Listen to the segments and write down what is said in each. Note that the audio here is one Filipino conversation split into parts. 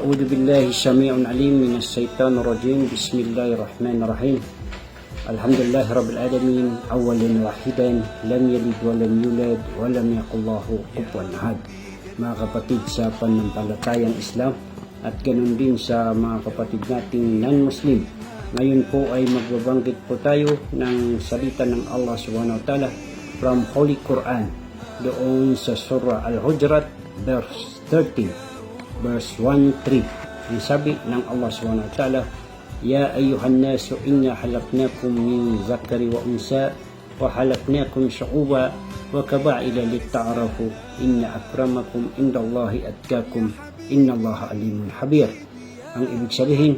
أعوذ بالله السميع العليم من الشيطان الرجيم. بسم الله الرحمن الرحيم. الحمد لله رب العالمين أولا واحدا لم يلد ولم يولد ولم يكن له كفوا أحد. Mga kapatid sa pananampalatayang Islam at ganun din sa mga kapatid nating non-Muslim, ngayon po ay magbabanggit po tayo ng salita ng Allah subhanahu wa ta'ala from Holy Quran doon sa Surah Al-Hujurat verse 13 verse 1-3. Ang sabi ng Allah subhanahu wa ta'ala, Ya ayuhan nasu inna halaknakum min zakari wa unsa wa halaknakum syu'uba wa kaba'ila litta'arafu inna akramakum indallahi atkakum innallaha alimun habir. Ang ibig sabihin,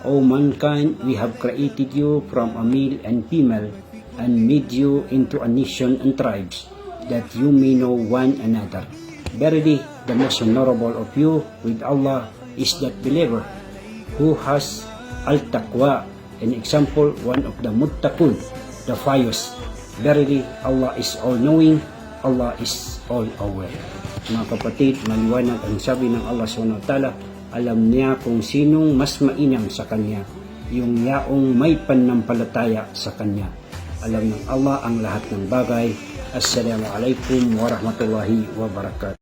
O mankind, we have created you from a male and female and made you into a nation and tribes that you may know one another. Verily, the most honorable of you with Allah is that believer who has al-taqwa, an example, one of the muttaqun, the pious. Verily, Allah is all-knowing, Allah is all-aware. Mga kapatid, maliwanag ang sabi ng Allah SWT, alam niya kung sinong mas mainam sa Kanya, yung yaong may pananampalataya sa Kanya. Alam ng Allah ang lahat ng bagay. Assalamualaikum warahmatullahi wabarakatuh.